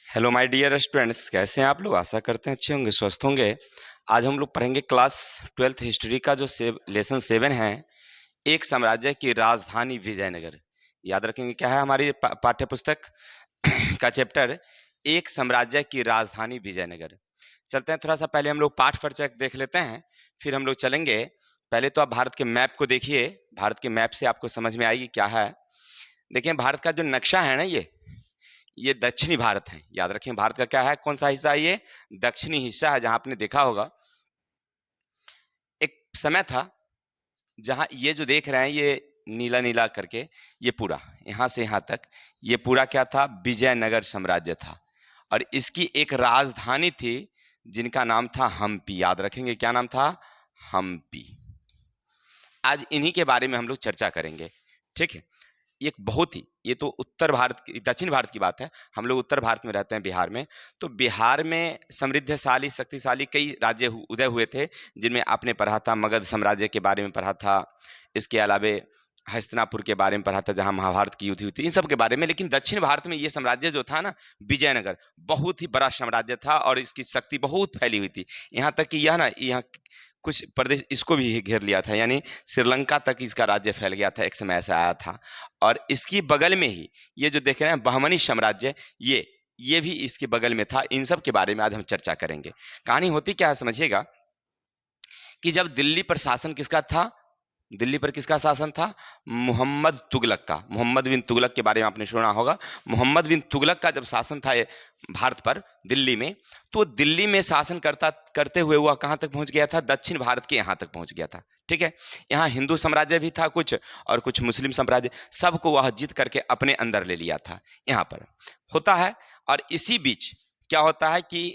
Hello my dear students, कैसे हैं आप लोग। आशा करते हैं अच्छे होंगे, स्वस्थ होंगे। आज हम लोग पढ़ेंगे क्लास 12th हिस्ट्री का जो लेसन 7 है, एक साम्राज्य की राजधानी विजयनगर। याद रखेंगे क्या है हमारी पाठ्य पुस्तक का चैप्टर, एक साम्राज्य की राजधानी विजयनगर। चलते हैं, थोड़ा सा पहले हम लोग पाठ परिचय देख लेते हैं, फिर हम लोग चलेंगे। पहले तो आप भारत के मैप को देखिए। भारत के मैप से आपको समझ में आएगी क्या है। देखिए, भारत का जो नक्शा है ना, ये दक्षिणी भारत है। याद रखें, भारत का क्या है, कौन सा हिस्सा है, ये दक्षिणी हिस्सा है। जहां आपने देखा होगा एक समय था जहां ये जो देख रहे हैं, ये नीला नीला करके, ये पूरा यहां से यहां तक, ये पूरा क्या था, विजयनगर साम्राज्य था। और इसकी एक राजधानी थी जिनका नाम था हम्पी। याद रखेंगे क्या नाम था, हम्पी। आज इन्हीं के बारे में हम लोग चर्चा करेंगे, ठीक है। एक बहुत ही, ये तो उत्तर भारत की, दक्षिण भारत की बात है। हम लोग उत्तर भारत में रहते हैं, बिहार में। तो बिहार में समृद्धशाली शक्तिशाली कई राज्य उदय हुए थे, जिनमें आपने पढ़ा था मगध साम्राज्य के बारे में पढ़ा था। इसके अलावे हस्तिनापुर के बारे में पढ़ा था, जहां महाभारत की युद्ध हुई थी, इन सब के बारे में। लेकिन दक्षिण भारत में ये साम्राज्य जो था ना, विजयनगर, बहुत ही बड़ा साम्राज्य था और इसकी शक्ति बहुत फैली हुई थी। यहाँ तक कि यह ना, यहाँ कुछ प्रदेश इसको भी घेर लिया था, यानी श्रीलंका तक इसका राज्य फैल गया था, एक समय ऐसा आया था। और इसकी बगल में ही ये जो देख रहे हैं बहमनी साम्राज्य, ये भी इसके बगल में था। इन सब के बारे में आज हम चर्चा करेंगे। कहानी होती क्या है समझिएगा, कि जब दिल्ली पर शासन किसका था, दिल्ली पर किसका शासन था, मोहम्मद तुगलक का। मोहम्मद बिन तुगलक के बारे में आपने सुना होगा। मोहम्मद बिन तुगलक का जब शासन था भारत पर, दिल्ली में, तो दिल्ली में शासन करता करते हुए वह कहां तक पहुंच गया था, दक्षिण भारत के यहां तक पहुंच गया था, ठीक है। यहाँ हिंदू साम्राज्य भी था कुछ, और कुछ मुस्लिम साम्राज्य, सबको वह जीत करके अपने अंदर ले लिया था। यहाँ पर होता है, और इसी बीच क्या होता है कि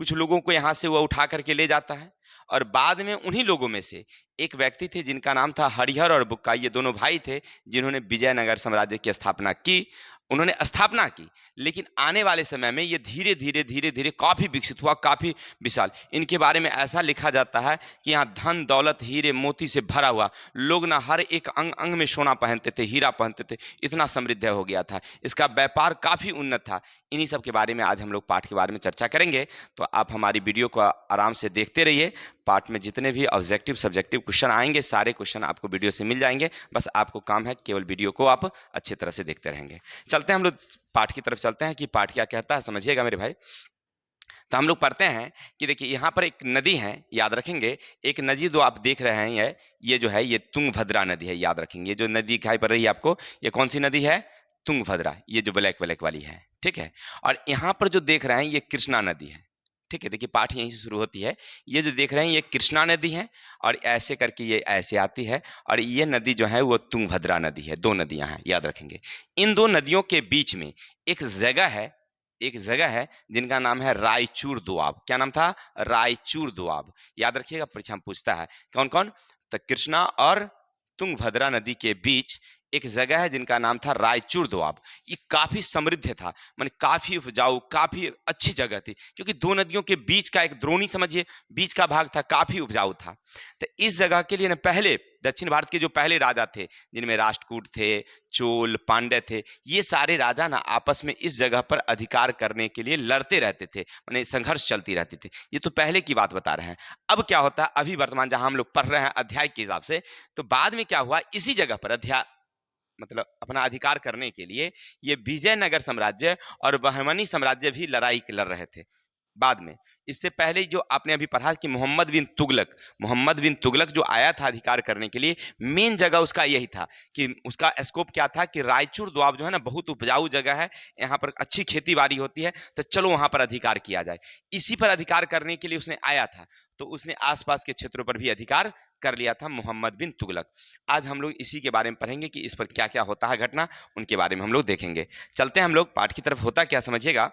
कुछ लोगों को यहां से वह उठा करके ले जाता है। और बाद में उन्हीं लोगों में से एक व्यक्ति थे जिनका नाम था हरिहर और बुक्का। ये दोनों भाई थे जिन्होंने विजयनगर साम्राज्य की स्थापना की। उन्होंने स्थापना की, लेकिन आने वाले समय में ये धीरे धीरे धीरे धीरे काफी विकसित हुआ, काफी विशाल। इनके बारे में ऐसा लिखा जाता है कि यहाँ धन दौलत हीरे मोती से भरा हुआ, लोग ना हर एक अंग अंग में सोना पहनते थे, हीरा पहनते थे, इतना समृद्ध हो गया था। इसका व्यापार काफी उन्नत था। इन्हीं सब के बारे में आज हम लोग पाठ के बारे में चर्चा करेंगे। तो आप हमारी वीडियो को आराम से देखते रहिए। पार्ट में जितने भी ऑब्जेक्टिव सब्जेक्टिव क्वेश्चन आएंगे, सारे क्वेश्चन आपको वीडियो से मिल जाएंगे। बस आपको काम है केवल वीडियो को आप अच्छी तरह से देखते रहेंगे। चलते हैं हम लोग पाठ की तरफ, चलते हैं कि पाठ क्या कहता है, समझिएगा मेरे भाई। तो हम लोग पढ़ते हैं कि देखिए, यहाँ पर एक नदी है, याद रखेंगे। एक नदी जो आप देख रहे हैं, ये जो है, ये तुंगभद्रा नदी है। याद रखेंगे, ये जो नदी दिखाई पड़ रही है आपको, ये कौन सी नदी है, तुंगभद्रा, ये जो ब्लैक ब्लैक वाली है, ठीक है। और यहाँ पर जो देख रहे हैं, ये कृष्णा नदी है, ठीक है। देखिए, पाठ यहीं से शुरू होती है। ये जो देख रहे हैं, ये कृष्णा नदी है, और ऐसे करके ये ऐसे आती है, और ये नदी जो है वो तुंगभद्रा नदी है। दो नदियां हैं, याद रखेंगे। इन दो नदियों के बीच में एक जगह है, एक जगह है जिनका नाम है रायचूर दोआब। क्या नाम था, रायचूर दोआब। याद रखिएगा, परीक्षा में पूछता है कौन कौन। तो कृष्णा और तुंगभद्रा नदी के बीच एक जगह है जिनका नाम था रायचूर दोआब। ये काफी समृद्ध था, माने काफी उपजाऊ, काफी अच्छी जगह थी, क्योंकि दो नदियों के बीच का एक द्रोणी समझिए, बीच का भाग था, काफी उपजाऊ था। तो इस जगह के लिए ना, पहले दक्षिण भारत के जो पहले राजा थे, जिनमें राष्ट्रकूट थे, चोल, पांड्य थे, ये सारे राजा ना आपस में इस जगह पर अधिकार करने के लिए लड़ते रहते थे, माने संघर्ष चलती रहती थी। ये तो पहले की बात बता रहे हैं। अब क्या होता है, अभी वर्तमान जहां हम लोग पढ़ रहे हैं अध्याय के हिसाब से, तो बाद में क्या हुआ, इसी जगह पर अध्याय मतलब अपना अधिकार करने के लिए ये विजयनगर साम्राज्य और बहमनी साम्राज्य भी लड़ाई लड़ रहे थे बाद में। इससे पहले जो आपने अभी पढ़ा कि मोहम्मद बिन तुगलक जो आया था अधिकार करने के लिए, मेन जगह उसका यही था कि उसका स्कोप क्या था कि रायचूर दोआब जो है ना, बहुत उपजाऊ जगह है, यहाँ पर अच्छी खेती बाड़ी होती है, तो चलो वहां पर अधिकार किया जाए। इसी पर अधिकार करने के लिए उसने आया था, तो उसने आसपास के क्षेत्रों पर भी अधिकार कर लिया था, मोहम्मद बिन तुगलक। आज हम लोग इसी के बारे में पढ़ेंगे कि इस पर क्या क्या होता है घटना, उनके बारे में हम लोग देखेंगे। चलते हैं हम लोग पाठ की तरफ। होता क्या समझिएगा,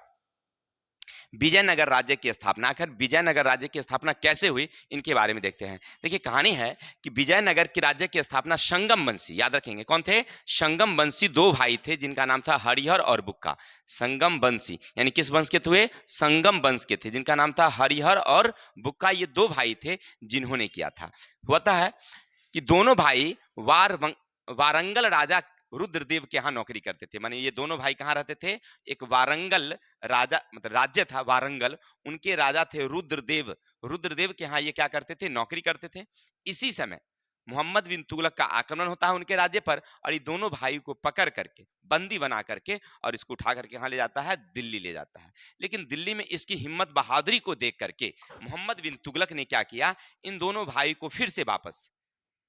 विजयनगर राज्य की स्थापना कर, विजयनगर राज्य की स्थापना कैसे हुई, इनके बारे में देखते हैं। देखिए, कहानी है कि विजयनगर की राज्य की स्थापना संगम वंशी, याद रखेंगे कौन थे, संगम वंशी दो भाई थे जिनका नाम था हरिहर और बुक्का। संगम वंशी यानी किस वंश के थे, संगम वंश के थे, जिनका नाम था हरिहर और बुक्का। ये दो भाई थे जिन्होंने किया था। होता है कि दोनों भाई वारंगल राजा रुद्रदेव के यहाँ नौकरी करते थे। माने ये दोनों भाई कहाँ रहते थे? एक वारंगल राजा, मतलब राज्य था वारंगल, उनके राजा थे रुद्रदेव। रुद्रदेव के यहाँ ये क्या करते थे? नौकरी करते थे। इसी समय मोहम्मद बिन तुगलक का आक्रमण होता है उनके राज्य पर, और ये दोनों भाई को पकड़ करके, बंदी बना करके, और इसको उठा करके कहाँ ले जाता है? दिल्ली ले जाता है। लेकिन दिल्ली में इसकी हिम्मत बहादुरी को देख करके मोहम्मद बिन तुगलक ने क्या किया? इन दोनों भाई को फिर से वापस,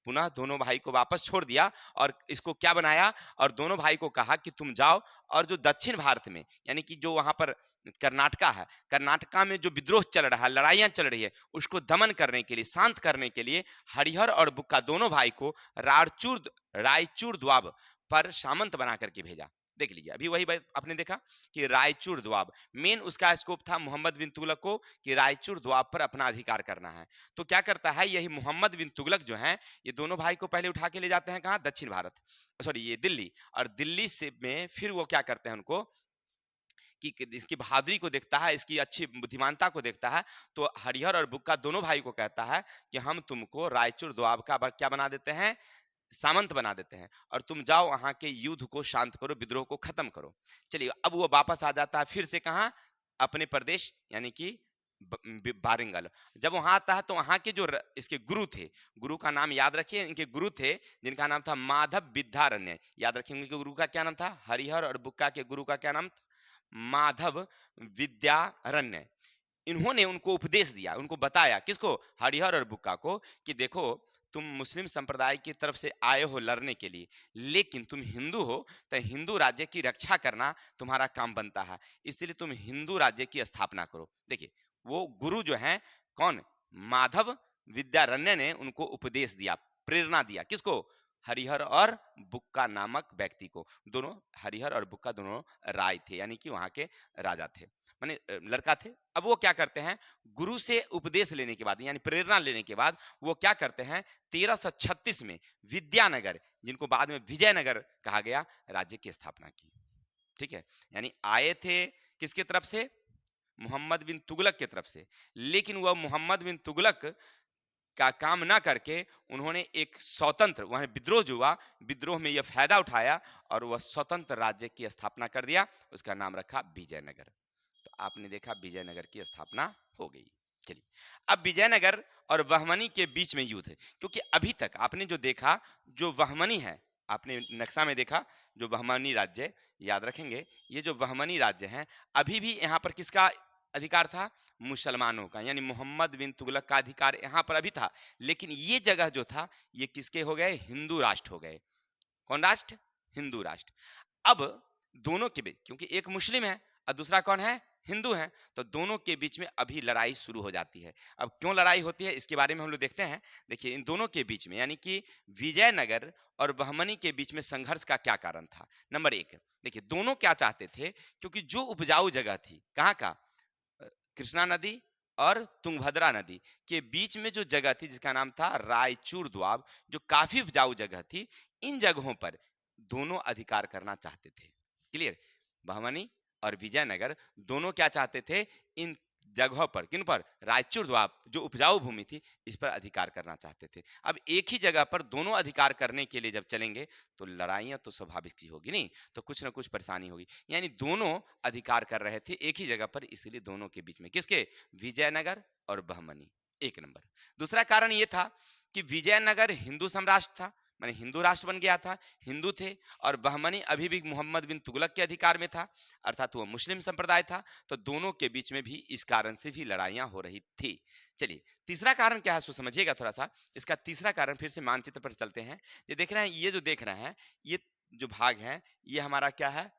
पुनः दोनों भाई को वापस छोड़ दिया, और इसको क्या बनाया? और दोनों भाई को कहा कि तुम जाओ, और जो दक्षिण भारत में, यानी कि जो वहां पर कर्नाटका है, कर्नाटका में जो विद्रोह चल रहा है, लड़ाइयां चल रही है, उसको दमन करने के लिए, शांत करने के लिए हरिहर और बुक्का दोनों भाई को रायचूर द्वाब पर सामंत बना करके भेजा। देख लीजिए, अभी वही बात आपने देखा कि रायचूर द्वाब, मेन उसका स्कोप था मोहम्मद बिन तुगलक को कि रायचूर द्वाब पर अपना अधिकार करना है। तो क्या करता है यही मोहम्मद बिन तुगलक जो है, ये दोनों भाई को पहले उठा के ले जाते हैं कहाँ? दक्षिण भारत, सॉरी ये दिल्ली। और दिल्ली से में फिर वो क्या करते हैं उनको, कि इसकी बहादुरी को देखता है, इसकी अच्छी बुद्धिमानता को देखता है, तो हरिहर और बुक्का दोनों भाई को कहता है कि हम तुमको रायचूर द्वाब का क्या बना देते हैं? सामंत बना देते हैं, और तुम जाओ वहां के युद्ध को शांत करो, विद्रोह को खत्म करो। चलिए, अब वो वापस आ जाता है फिर से कहाँ? अपने प्रदेश, यानी कि बारिंगल। जब वहां आता है तो वहां के जो इसके गुरु थे, गुरु का नाम याद रखिए, इनके गुरु थे जिनका नाम था माधव विद्यारण्य। याद रखिए उनके गुरु का क्या नाम था? हरिहर और बुक्का के गुरु का क्या नाम था? माधव विद्यारण्य। इन्होंने उनको उपदेश दिया, उनको बताया, किसको? हरिहर और बुक्का को, कि देखो तुम मुस्लिम संप्रदाय की तरफ से आए हो लड़ने के लिए, लेकिन तुम हिंदू हो, तो हिंदू राज्य की रक्षा करना तुम्हारा काम बनता है, इसलिए तुम हिंदू राज्य की स्थापना करो। देखिए, वो गुरु जो हैं कौन? माधव विद्यारण्य ने उनको उपदेश दिया, प्रेरणा दिया, किसको? हरिहर और बुक्का नामक व्यक्ति को। दोनों हरिहर और बुक्का दोनों राय थे, यानी कि वहां के राजा थे, माने लड़का थे। अब वो क्या करते हैं? गुरु से उपदेश लेने के बाद, यानी प्रेरणा लेने के बाद, वो क्या करते हैं? 1336 में विद्यानगर, जिनको बाद में विजयनगर कहा गया, राज्य की स्थापना की। ठीक है, यानी आए थे किसके तरफ से? मोहम्मद बिन तुगलक की तरफ से, लेकिन वह मोहम्मद बिन तुगलक का काम ना करके उन्होंने एक स्वतंत्र, वहां विद्रोह जो हुआ, विद्रोह में यह फायदा उठाया, और वह स्वतंत्र राज्य की स्थापना कर दिया, उसका नाम रखा विजयनगर। तो आपने देखा विजयनगर की स्थापना हो गई। चलिए, अब विजयनगर और बहमनी के बीच में युद्ध है, क्योंकि अभी तक आपने जो देखा, जो बहमनी है, आपने नक्शा में देखा, जो बहमनी राज्य, याद रखेंगे, ये जो बहमनी राज्य है, अभी भी यहाँ पर किसका अधिकार था? मुसलमानों का, यानी मोहम्मद बिन तुगलक का अधिकार यहाँ पर अभी था। लेकिन ये जगह जो था, ये किसके हो गए? हिंदू राष्ट्र हो गए। कौन राष्ट्र? हिंदू राष्ट्र। अब दोनों के बीच, क्योंकि एक मुस्लिम है और दूसरा कौन है? हिंदू है, तो दोनों के बीच में अभी लड़ाई शुरू हो जाती है। अब क्यों लड़ाई होती है, इसके बारे में हम लोग देखते हैं। देखिए, इन दोनों के बीच में, यानी कि विजयनगर और बहमनी के बीच में संघर्ष का क्या कारण था? नंबर एक, देखिए, दोनों क्या चाहते थे, क्योंकि जो उपजाऊ जगह थी, कहाँ का? कृष्णा नदी और तुंगभद्रा नदी के बीच में जो जगह थी, जिसका नाम था रायचूर द्वाब, जो काफी उपजाऊ जगह थी, इन जगहों पर दोनों अधिकार करना चाहते थे। क्लियर? बहमनी और विजयनगर दोनों क्या चाहते थे? इन जगहों पर, किन पर? रायचूर द्वाब, जो उपजाऊ भूमि थी, इस पर अधिकार करना चाहते थे। अब एक ही जगह पर दोनों अधिकार करने के लिए जब चलेंगे, तो लड़ाइयां तो स्वाभाविक सी होगी, नहीं तो कुछ ना कुछ परेशानी होगी। यानी दोनों अधिकार कर रहे थे एक ही जगह पर, इसलिए दोनों के बीच में, किसके? विजयनगर और बहमनी। एक नंबर। दूसरा कारण यह था कि विजयनगर हिंदू साम्राज्य था, माने हिंदू राष्ट्र बन गया था, हिंदू थे, और बहमनी अभी भी मोहम्मद बिन तुगलक के अधिकार में था, अर्थात वो मुस्लिम संप्रदाय था। तो दोनों के बीच में भी इस कारण से भी लड़ाइयां हो रही थी। चलिए, तीसरा कारण क्या है, सो समझिएगा थोड़ा सा। इसका तीसरा कारण, फिर से मानचित्र पर चलते हैं। ये देख रहे हैं, ये जो देख रहे हैं, ये जो भाग है, ये हमारा क्या है?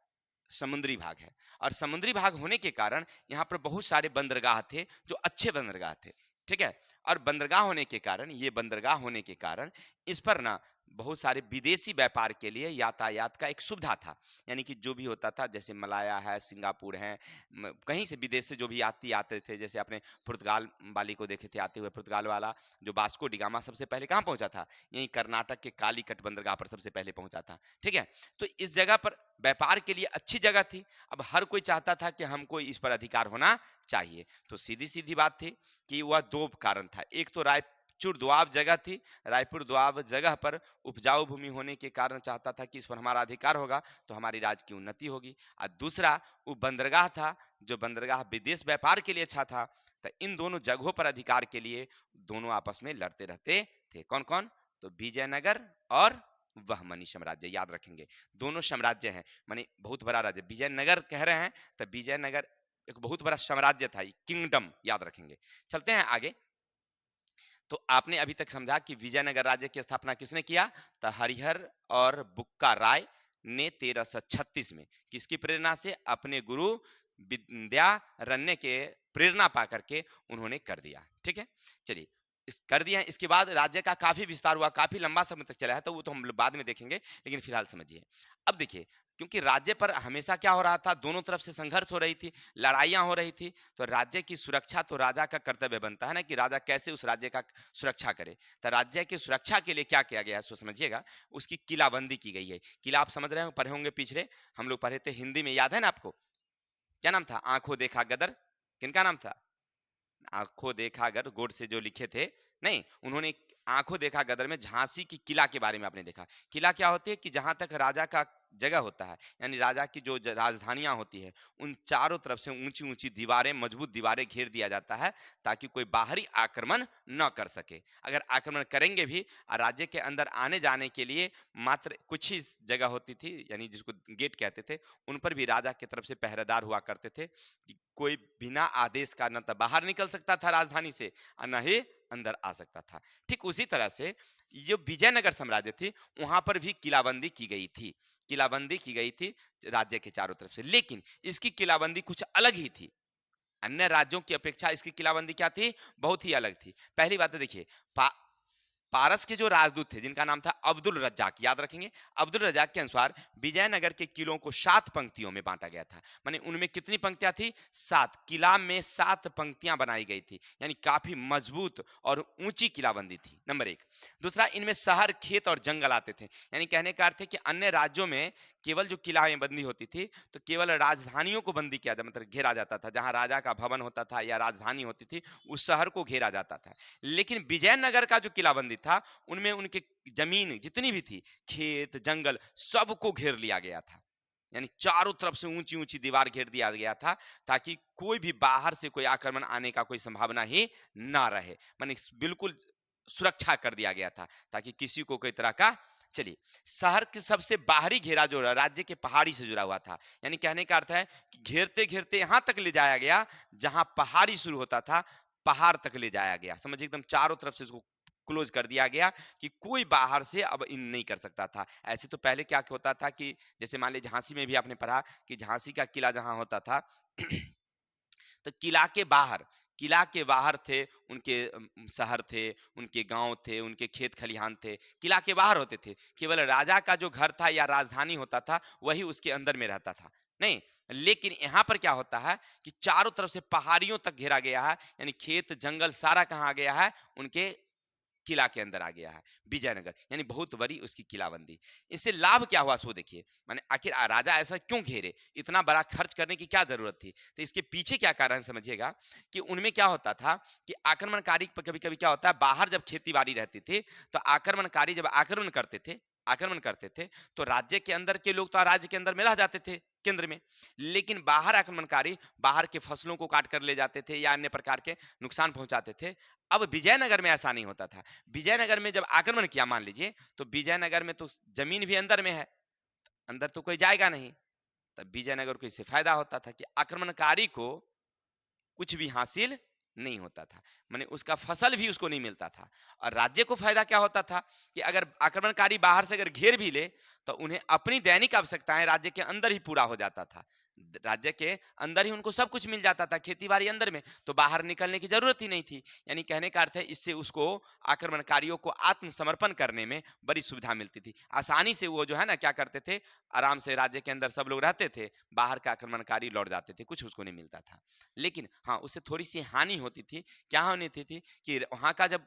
समुद्री भाग है। और समुद्री भाग होने के कारण यहाँ पर बहुत सारे बंदरगाह थे, जो अच्छे बंदरगाह थे। ठीक है, और बंदरगाह होने के कारण, ये बंदरगाह होने के कारण इस पर ना बहुत सारे विदेशी व्यापार के लिए यातायात का एक सुविधा था। यानी कि जो भी होता था, जैसे मलाया है, सिंगापुर है, कहीं से विदेश से जो भी यात्री आते थे, जैसे आपने पुर्तगाल वाली को देखे थे आते हुए, पुर्तगाल वाला जो वास्को डिगामा सबसे पहले कहाँ पहुंचा था? यहीं कर्नाटक के कालीकट बंदरगाह पर सबसे पहले पहुंचा था। ठीक है, तो इस जगह पर व्यापार के लिए अच्छी जगह थी। अब हर कोई चाहता था कि हमको इस पर अधिकार होना चाहिए। तो सीधी सीधी बात थी कि वह दो कारण था। एक तो प्रचुर दोआब जगह थी। रायपुर दोआब जगह पर उपजाऊ भूमि होने के कारण चाहता था कि इस पर हमारा अधिकार होगा तो हमारी राज्य की उन्नति होगी। और दूसरा वो बंदरगाह था, जो बंदरगाह विदेश व्यापार के लिए अच्छा था। तो इन दोनों जगहों पर अधिकार के लिए दोनों आपस में लड़ते रहते थे। कौन कौन? तो विजयनगर और बहमनी साम्राज्य, याद रखेंगे। दोनों साम्राज्य हैं, माने बहुत बड़ा राज्य। विजयनगर कह रहे हैं तो विजयनगर एक बहुत बड़ा साम्राज्य था, किंगडम, याद रखेंगे। चलते हैं आगे। तो आपने अभी तक समझा कि विजयनगर राज्य की स्थापना किसने किया? तो हरिहर और बुक्का राय ने 1336 में, किसकी प्रेरणा से? अपने गुरु विद्यारण्य के प्रेरणा पा करके उन्होंने कर दिया। ठीक है, चलिए इस कर दिया। इसके बाद राज्य का काफी विस्तार हुआ, काफी लंबा समय तक चला है, तो वो तो हम लोग बाद में देखेंगे, लेकिन फिलहाल समझिए। अब देखिए, क्योंकि राज्य पर हमेशा क्या हो रहा था, दोनों तरफ से संघर्ष हो रही थी, लड़ाइयां हो रही थी, तो राज्य की सुरक्षा तो राजा का कर्तव्य बनता है ना, कि राजा कैसे उस राज्य का सुरक्षा करे। तो राज्य की सुरक्षा के लिए क्या किया गया है, सो समझिएगा। उसकी किलाबंदी की गई है। किला आप समझ रहे हो, पढ़े होंगे पिछले, हम लोग पढ़े थे हिंदी में, याद है ना आपको? क्या नाम था? आंखों देखा गदर, किनका नाम था? आंखों देखा गदर, गोड से जो लिखे थे, नहीं, उन्होंने आंखों देखा गदर में झांसी की किला के बारे में आपने देखा। किला क्या होती है कि जहां तक राजा का जगह होता है, यानी राजा की जो राजधानियां होती है, उन चारों तरफ से ऊंची ऊंची दीवारें, मजबूत दीवारें घेर दिया जाता है, ताकि कोई बाहरी आक्रमण न कर सके। अगर आक्रमण करेंगे भी, राज्य के अंदर आने जाने के लिए मात्र कुछ ही जगह होती थी, यानी जिसको गेट कहते थे, उन पर भी राजा की तरफ से पहरेदार हुआ करते थे, कि कोई बिना आदेश का न तो बाहर निकल सकता था राजधानी से और न ही अंदर आ सकता था। ठीक उसी तरह से जो विजयनगर साम्राज्य थी, वहां पर भी किलाबंदी की गई थी। किलाबंदी की गई थी राज्य के चारों तरफ से, लेकिन इसकी किलाबंदी कुछ अलग ही थी। अन्य राज्यों की अपेक्षा इसकी किलाबंदी क्या थी? बहुत ही अलग थी। पहली बात तो देखिए, पारस के जो राजदूत थे, जिनका नाम था अब्दुल रज्जाक, याद रखेंगे। अब्दुल रज्जाक के अनुसार विजयनगर के किलों को 7 पंक्तियों में बांटा गया था। माने उनमें कितनी पंक्तियां थी? 7। किला में 7 पंक्तियां बनाई गई थी, यानी काफी मजबूत और ऊंची किलाबंदी थी, नंबर 1। दूसरा, इनमें शहर, खेत और जंगल आते थे। यानी कहने का अर्थ है कि अन्य राज्यों में केवल जो किलाएं बंदी होती थी, तो केवल राजधानियों को बंदी किया जाता, मतलब घेरा जाता था। जहां राजा का भवन होता था या राजधानी होती थी, उस शहर को घेरा जाता था। लेकिन विजयनगर का जो किलाबंदी था, उनमें उनके जमीन जितनी भी थी, खेत, जंगल, सबको घेर लिया गया था। यानी चारों तरफ से ऊंची ऊंची दीवार घेर दिया गया था, ताकि कोई भी बाहर से कोई आक्रमण आने का कोई संभावना ही ना रहे। माने बिल्कुल सुरक्षा कर दिया गया था, ताकि किसी को कोई तरह का। चलिए, शहर के सबसे बाहरी घेरा जो राज्य के पहाड़ी से जुड़ा हुआ था, यानी कहने का अर्थ है कि घेरते घेरते यहां तक ले जाया गया जहां पहाड़ी शुरू होता था, पहाड़ तक ले जाया गया। समझिए, एकदम चारों तरफ से इसको क्लोज कर दिया गया, कि कोई बाहर से अब इन नहीं कर सकता था। ऐसे तो पहले क्या होता था कि जैसे मान लीजिए झांसी में भी आपने पढ़ा कि झांसी का किला जहां होता था तो किला के बाहर थे उनके शहर थे, उनके गांव थे, उनके खेत खलिहान थे, किला के बाहर होते थे। केवल राजा का जो घर था या राजधानी होता था, वही उसके अंदर में रहता था। नहीं, लेकिन यहाँ पर क्या होता है कि चारों तरफ से पहाड़ियों तक घेरा गया है, यानी खेत जंगल सारा कहाँ आ गया है? उनके किला के अंदर आ गया है, विजयनगर, यानी बहुत बड़ी उसकी किलाबंदी। इससे लाभ क्या हुआ, सो देखिए। माने आखिर राजा ऐसा क्यों घेरे, इतना बड़ा खर्च करने की क्या जरूरत थी? तो इसके पीछे क्या कारण समझिएगा, कि उनमें क्या होता था कि आक्रमणकारी कभी कभी क्या होता है, बाहर जब खेती बाड़ी रहती थी, तो आक्रमणकारी जब आक्रमण करते थे, तो राज्य के अंदर के लोग तो राज्य के अंदर में रह जाते थे, केंद्र में। लेकिन बाहर आक्रमणकारी बाहर के फसलों को काट कर ले जाते थे या अन्य प्रकार के नुकसान पहुंचाते थे। अब विजयनगर में ऐसा नहीं होता था। विजयनगर में जब आक्रमण किया, मान लीजिए, तो विजयनगर में तो जमीन भी अंदर में है, अंदर तो कोई जाएगा नहीं। तब विजयनगर को इससे फायदा होता था कि आक्रमणकारी को कुछ भी हासिल नहीं होता था, माने उसका फसल भी उसको नहीं मिलता था। और राज्य को फायदा क्या होता था कि अगर आक्रमणकारी बाहर से अगर घेर भी ले, तो उन्हें अपनी दैनिक आवश्यकताएं राज्य के अंदर ही पूरा हो जाता था। राज्य के अंदर ही उनको सब कुछ मिल जाता था, खेती बाड़ी अंदर में, तो बाहर निकलने की जरूरत ही नहीं थी। यानी कहने का अर्थ है, इससे उसको आक्रमणकारियों को आत्मसमर्पण करने में बड़ी सुविधा मिलती थी। आसानी से वो जो है ना क्या करते थे, आराम से राज्य के अंदर सब लोग रहते थे, बाहर का आक्रमणकारी लौट जाते थे, कुछ उसको नहीं मिलता था। लेकिन हाँ, उससे थोड़ी सी हानि होती थी। क्या हानि होती थी कि वहां का जब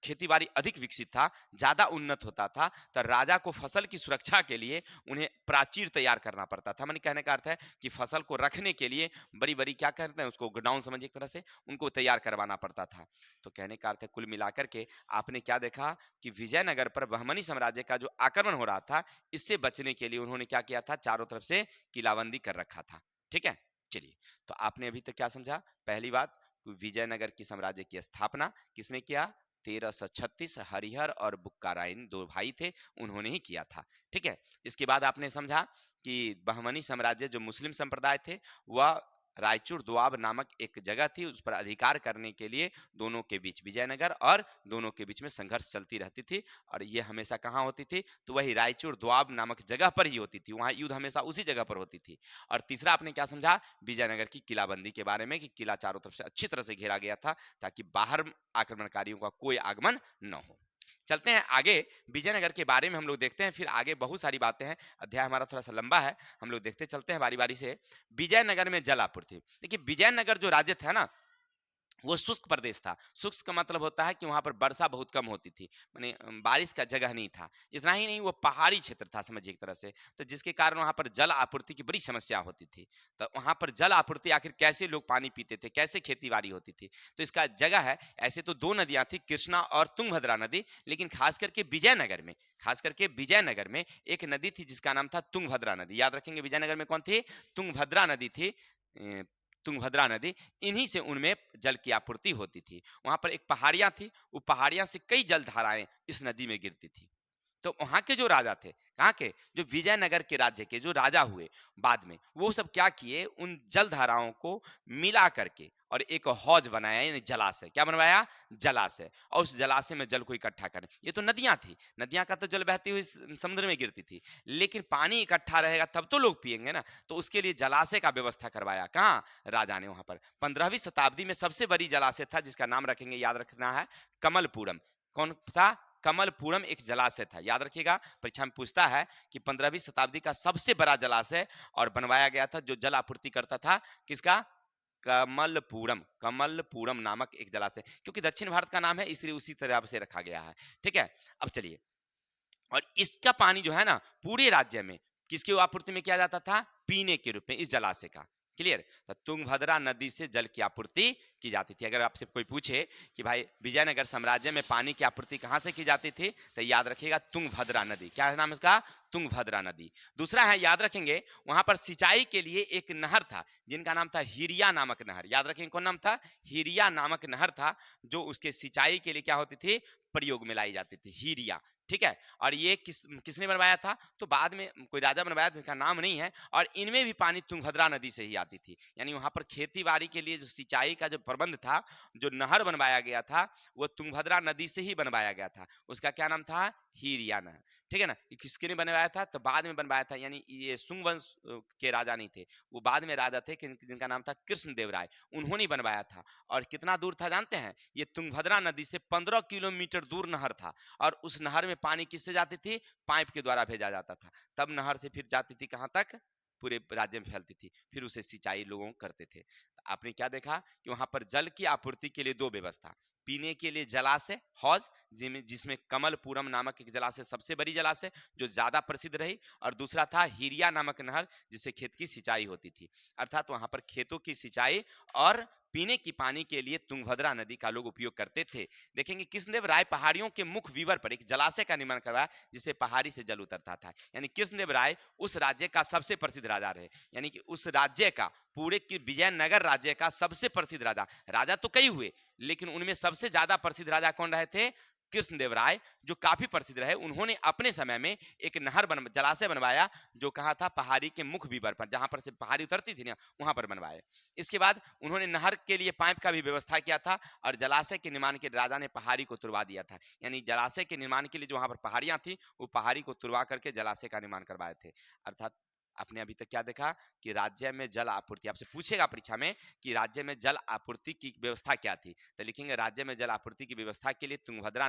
खेती-बाड़ी अधिक विकसित था, ज़्यादा उन्नत होता था, तो राजा को फसल की सुरक्षा के लिए उन्हें प्राचीर तैयार करना पड़ता था। माने कहने का अर्थ है कि फसल को रखने के लिए बड़ी-बड़ी क्या कहते हैं उसको गोडाउन समझिए एक तरह से, उनको तैयार करवाना पड़ता था। तो कहने का अर्थ है कुल मिलाकर के आपने क्या देखा कि विजयनगर पर बहमनी साम्राज्य का जो आक्रमण हो रहा था, इससे बचने के लिए उन्होंने क्या किया था, चारों तरफ से किलाबंदी कर रखा था। ठीक है? चलिए, तो आपने अभी तक क्या समझा? पहली बात कि विजयनगर की साम्राज्य की स्थापना किसने किया? 1336 हरिहर और बुक्कारायन 2 भाई थे, उन्होंने ही किया था। ठीक है? इसके बाद आपने समझा कि बहमनी साम्राज्य जो मुस्लिम संप्रदाय थे, वह रायचूर दोआब नामक एक जगह थी, उस पर अधिकार करने के लिए दोनों के बीच विजयनगर और दोनों के बीच में संघर्ष चलती रहती थी और ये हमेशा कहाँ होती थी? तो वही रायचूर दोआब नामक जगह पर ही होती थी, वहाँ युद्ध हमेशा उसी जगह पर होती थी। और तीसरा आपने क्या समझा? विजयनगर की किलाबंदी के बारे में कि किला चारों तरफ से अच्छी तरह से घेरा गया था ताकि बाहर आक्रमणकारियों का कोई आगमन न हो। चलते हैं आगे, विजयनगर के बारे में हम लोग देखते हैं, फिर आगे बहुत सारी बातें हैं। अध्याय हमारा थोड़ा सा लंबा है, हम लोग देखते चलते हैं बारी बारी से। विजयनगर में जल आपूर्ति, देखिए विजयनगर जो राज्य था ना, वो शुष्क प्रदेश था। शुष्क का मतलब होता है कि वहां पर वर्षा बहुत कम होती थी, माने बारिश का जगह नहीं था। इतना ही नहीं, वो पहाड़ी क्षेत्र था समझिए एक तरह से, तो जिसके कारण वहां पर जल आपूर्ति की बड़ी समस्या होती थी। तो वहां पर जल आपूर्ति आखिर कैसे लोग पानी पीते थे, कैसे खेती बाड़ी होती थी? तो इसका जगह है, ऐसे तो दो नदियां थी, कृष्णा और तुंगभद्रा नदी, लेकिन खास करके विजयनगर में, खास करके विजयनगर में एक नदी थी जिसका नाम था तुंगभद्रा नदी। याद रखेंगे, विजयनगर में कौन थी? तुंगभद्रा नदी थी। तुंगभद्रा नदी, इन्हीं से उनमें जल की आपूर्ति होती थी। वहां पर एक पहाड़ियां थी, वो पहाड़ियां से कई जल धाराएं इस नदी में गिरती थी। तो वहां के जो राजा थे, कहाँ के? जो विजयनगर के राज्य के जो राजा हुए बाद में, वो सब क्या किए, उन जल धाराओं को मिला करके और एक हौज बनाया, यानी जलाशय। क्या बनवाया? जलाशय। और उस जलाशय में जल को इकट्ठा करें। ये तो नदियां थी, नदियां का तो जल बहती हुई समुद्र में गिरती थी, लेकिन पानी इकट्ठा रहेगा तब तो लोग पिएंगे ना। तो उसके लिए जलाशय का व्यवस्था करवाया। कहाँ? राजा ने वहां पर। 15वीं शताब्दी में सबसे बड़ी जलाशय था जिसका नाम रखेंगे, याद रखना है, कमलपुरम। कौन था? कमलपुरम एक जलाशय था, याद रखिएगा, परीक्षा में पूछता है कि 15वीं शताब्दी का सबसे बड़ा जलाशय और बनवाया गया था जो जल आपूर्ति करता था, किसका? कमलपुरम। कमलपुरम नामक एक जलाशय, क्योंकि दक्षिण भारत का नाम है इसलिए उसी तरह से रखा गया है। ठीक है? अब चलिए, और इसका पानी जो है ना, पूरे राज्य में किसकी आपूर्ति में किया जाता था? पीने के रूप में, इस जलाशय का। क्लियर? तो तुंगभद्रा नदी से जल की आपूर्ति की जाती थी। अगर आपसे कोई पूछे कि भाई विजयनगर साम्राज्य में पानी की आपूर्ति कहां से की जाती थी, तो याद रखिएगा तुंगभद्रा नदी। क्या है नाम इसका? तुंगभद्रा नदी। दूसरा है, याद रखेंगे, वहां पर सिंचाई के लिए एक नहर था जिनका नाम था हिरिया नामक नहर। याद रखेंगे कौन नाम था? हिरिया नामक नहर था, जो उसके सिंचाई के लिए क्या होती थी? प्रयोग में लाई जाती थी, हिरिया। ठीक है? और ये किसने बनवाया था? तो बाद में कोई राजा बनवाया था जिसका नाम नहीं है, और इनमें भी पानी तुंगभद्रा नदी से ही आती थी। यानी वहां पर खेती बाड़ी के लिए जो सिंचाई का जो प्रबंध था, जो नहर बनवाया गया था, वो तुंगभद्रा नदी से ही बनवाया गया था। उसका क्या नाम था? हीरिया नहर। ठीक है ना? ये किसके ने बनवाया था? तो बाद में बनवाया था, यानी ये सुंग वंश के राजा नहीं थे, वो बाद में राजा थे जिनका नाम था कृष्णदेव राय, उन्होंने बनवाया था। और कितना दूर था जानते हैं? ये तुंगभद्रा नदी से 15 किलोमीटर दूर नहर था, और उस नहर में पानी किससे जाती थी? पाइप के द्वारा भेजा जाता था। तब नहर से फिर जाती थी कहां तक? पूरे राज्य में फैलती थी, फिर उसे सिंचाई लोगों करते थे। तो आपने क्या देखा कि वहां पर जल की आपूर्ति के लिए दो व्यवस्था, पीने के लिए जलाशय हौज, जिसमें कमलपुरम नामक एक जलाशय सबसे बड़ी जलाशय जो ज्यादा प्रसिद्ध रही, और दूसरा था हिरिया नामक नहर जिससे खेत की सिंचाई होती थी। अर्थात वहां पर खेतों की सिंचाई और पीने की पानी के लिए तुंगभद्रा नदी का लोग उपयोग करते थे। देखेंगे कृष्णदेव राय पहाड़ियों के मुख्य विवर पर एक जलाशय का निर्माण करवाया जिससे पहाड़ी से जल उतरता था। यानी कृष्णदेव राय उस राज्य का सबसे प्रसिद्ध राजा रहे, यानी कि उस राज्य का, पूरे की विजयनगर राज्य का सबसे प्रसिद्ध राजा। राजा तो कई हुए, लेकिन उनमें सबसे ज्यादा प्रसिद्ध राजा कौन रहे थे? कृष्णदेव राय, जो काफी प्रसिद्ध रहे। उन्होंने अपने समय में एक नहर जलाशय बनवाया, जो कहा था? पहाड़ी के मुख्य विवर पर, जहां पर से पहाड़ी उतरती थी ना, वहां पर बनवाए। इसके बाद उन्होंने नहर के लिए पाइप का भी व्यवस्था किया था, और जलाशय के निर्माण के राजा ने पहाड़ी को तुड़वा दिया था। यानी जलाशय के निर्माण के लिए जो वहां पर पहाड़ियां थी, वो पहाड़ी को तुड़वा करके जलाशय का निर्माण करवाए थे। अर्थात आपने अभी तक क्या देखा कि राज्य में जल आपूर्ति, आपसे पूछेगा परीक्षा में कि राज्य में जल आपूर्ति की व्यवस्था क्या थी, तो लिखेंगे राज्य में जल आपूर्ति की व्यवस्था के लिए तुंगभद्रा